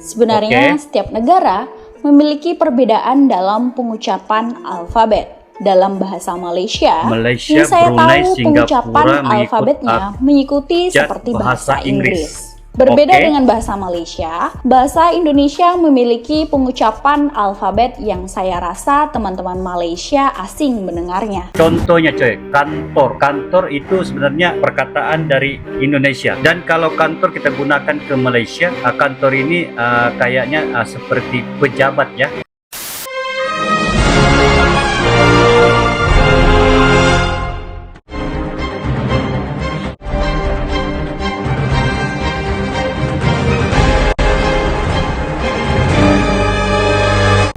Sebenarnya setiap negara memiliki perbedaan dalam pengucapan alfabet. Dalam bahasa Malaysia, yang saya Brunei, tahu pengucapan Singapura alfabetnya mengikuti seperti bahasa Inggris. Berbeda dengan bahasa Malaysia, bahasa Indonesia memiliki pengucapan alfabet yang saya rasa teman-teman Malaysia asing mendengarnya. Contohnya coy, kantor. Kantor itu sebenarnya perkataan dari Indonesia. Dan kalau kantor kita gunakan ke Malaysia, kantor ini kayaknya seperti pejabat ya.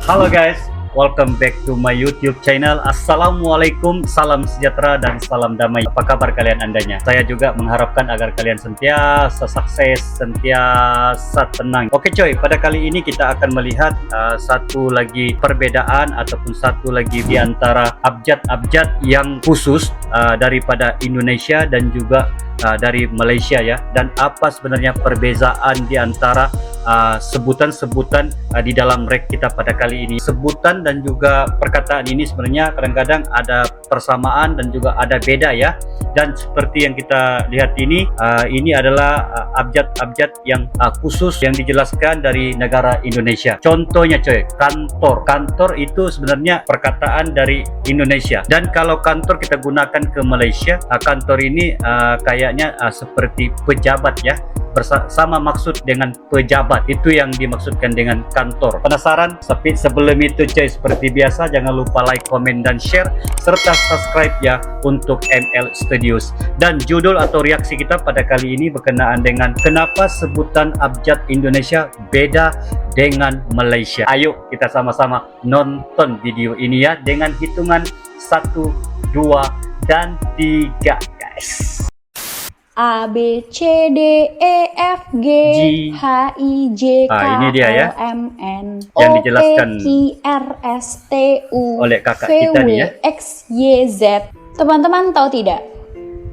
Halo guys, welcome back to my YouTube channel. Assalamualaikum, salam sejahtera dan salam damai. Apa kabar kalian andanya? Saya juga mengharapkan agar kalian sentiasa sukses, sentiasa tenang. Oke coy, pada kali ini kita akan melihat satu lagi perbedaan ataupun satu lagi di antara abjad-abjad yang khusus daripada Indonesia dan juga dari Malaysia ya. Dan apa sebenarnya perbezaan di antara sebutan-sebutan di dalam rek kita pada kali ini. Sebutan dan juga perkataan ini sebenarnya kadang-kadang ada persamaan dan juga ada beda ya. Dan seperti yang kita lihat ini adalah abjad-abjad yang khusus yang dijelaskan dari negara Indonesia. Contohnya coy, kantor. Kantor itu sebenarnya perkataan dari Indonesia. Dan kalau kantor kita gunakan ke Malaysia, kantor ini kayaknya seperti pejabat ya. Bersama maksud dengan pejabat, itu yang dimaksudkan dengan kantor. Penasaran? Tapi sebelum itu coy, seperti biasa jangan lupa like, komen, dan share serta subscribe ya untuk ML Studios. Dan judul atau reaksi kita pada kali ini berkenaan dengan kenapa sebutan abjad Indonesia beda dengan Malaysia. Ayo kita sama-sama nonton video ini ya dengan hitungan 1, 2, dan 3 guys. A, B, C, D, E, F, G, H, I, J, K, ini dia ya, L, M, N, yang O, dijelaskan P, Q, R, S, T, U, oleh kakak V, kita W, nih ya. X, Y, Z. Teman-teman tahu tidak?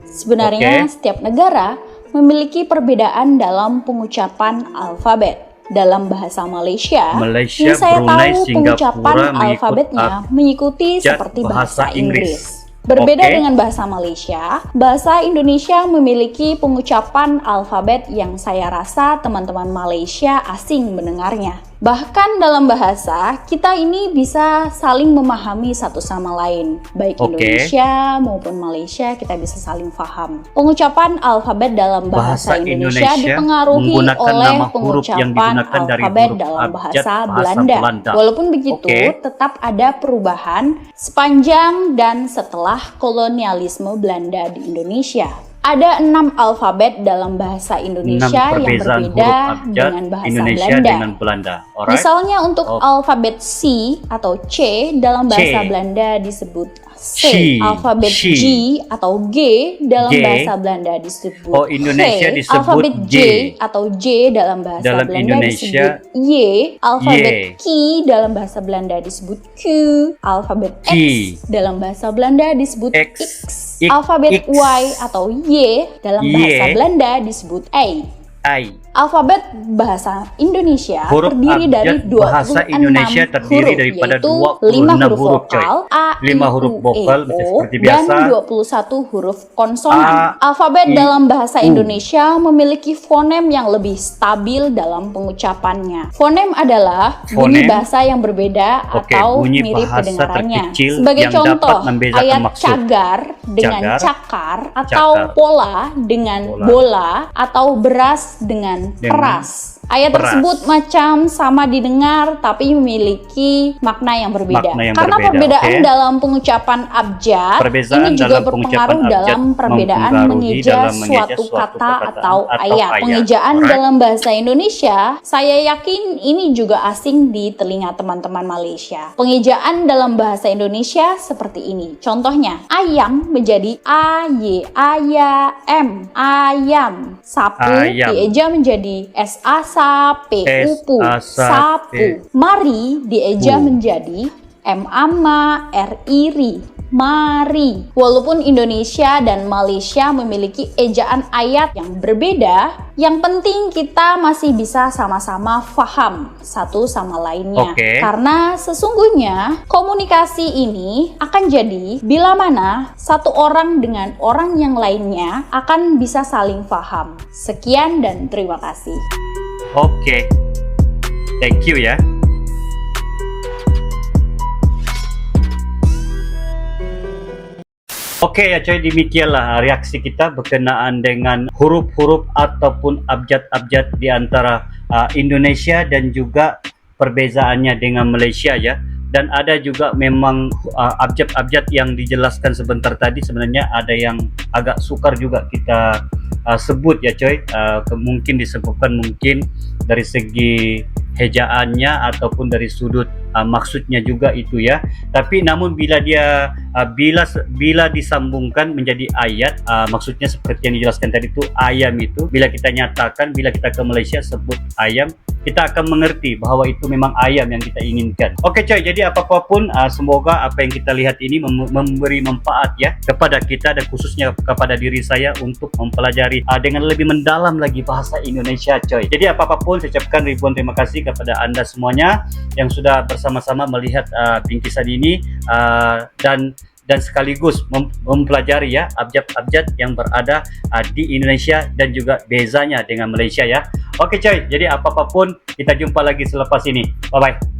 Sebenarnya setiap negara memiliki perbedaan dalam pengucapan alfabet. Dalam bahasa Malaysia, yang saya Brunei, tahu pengucapan alfabetnya mengikuti seperti bahasa Inggris. Berbeda dengan bahasa Malaysia, bahasa Indonesia memiliki pengucapan alfabet yang saya rasa teman-teman Malaysia asing mendengarnya. Bahkan dalam bahasa, kita ini bisa saling memahami satu sama lain. Baik Indonesia maupun Malaysia, kita bisa saling paham. Pengucapan alfabet dalam bahasa Indonesia dipengaruhi oleh pengucapan alfabet dalam bahasa Belanda. Walaupun begitu, tetap ada perubahan sepanjang dan setelah kolonialisme Belanda di Indonesia. Ada 6 alfabet dalam bahasa Indonesia yang berbeda dengan bahasa Belanda. Misalnya untuk alfabet C atau C dalam bahasa Belanda disebut C. Alfabet G atau G dalam bahasa Belanda disebut H. Alfabet J atau J dalam bahasa Belanda disebut Y. Alfabet Q dalam bahasa Belanda disebut Q. Alfabet X dalam bahasa Belanda disebut X. Alfabet Y atau Y dalam bahasa Belanda disebut A. Alfabet bahasa Indonesia terdiri dari 26 huruf, yaitu 5 huruf vokal, A, I, U, E, O, dan 21 huruf konsonan. Alfabet dalam bahasa Indonesia memiliki fonem yang lebih stabil dalam pengucapannya. Fonem adalah bunyi bahasa yang berbeda atau mirip kedengarannya. Sebagai contoh, ayat cagar dengan cakar, atau pola dengan bola, atau beras dengan peras. Ayat tersebut macam sama didengar tapi memiliki makna yang berbeda. Karena perbedaan dalam pengucapan abjad ini juga berpengaruh dalam perbedaan mengeja suatu kata atau ayat. Pengejaan dalam bahasa Indonesia, saya yakin ini juga asing di telinga teman-teman Malaysia. Pengejaan dalam bahasa Indonesia seperti ini. Contohnya, ayam menjadi ayam. Ayam. Sapu dieja menjadi sapu. Sapu. Mari dieja menjadi M-ama, R-iri, mari. Walaupun Indonesia dan Malaysia memiliki ejaan ayat yang berbeda, yang penting kita masih bisa sama-sama faham satu sama lainnya. Karena sesungguhnya komunikasi ini akan jadi bila mana satu orang dengan orang yang lainnya akan bisa saling faham. Sekian dan terima kasih. Oke, thank you ya. Oke ya coy, demikianlah reaksi kita berkenaan dengan huruf-huruf ataupun abjad-abjad di antara Indonesia dan juga perbezaannya dengan Malaysia ya. Dan ada juga memang abjad-abjad yang dijelaskan sebentar tadi, sebenarnya ada yang agak sukar juga kita sebut ya coy. Mungkin disebutkan mungkin dari segi hejaannya ataupun dari sudut maksudnya juga itu ya. Tapi namun bila dia bila disambungkan menjadi ayat, maksudnya seperti yang dijelaskan tadi itu ayam itu, bila kita nyatakan, bila kita ke Malaysia sebut ayam, kita akan mengerti bahwa itu memang ayam yang kita inginkan. Oke coy, jadi apapun semoga apa yang kita lihat ini memberi manfaat ya kepada kita dan khususnya kepada diri saya untuk mempelajari dengan lebih mendalam lagi bahasa Indonesia coy. Jadi apapun saya ucapkan ribuan terima kasih kepada Anda semuanya yang sudah bersama-sama melihat bingkisan ini dan sekaligus mempelajari ya abjad-abjad yang berada di Indonesia dan juga bezanya dengan Malaysia ya. Oke coy, jadi apapun kita jumpa lagi selepas ini. Bye bye.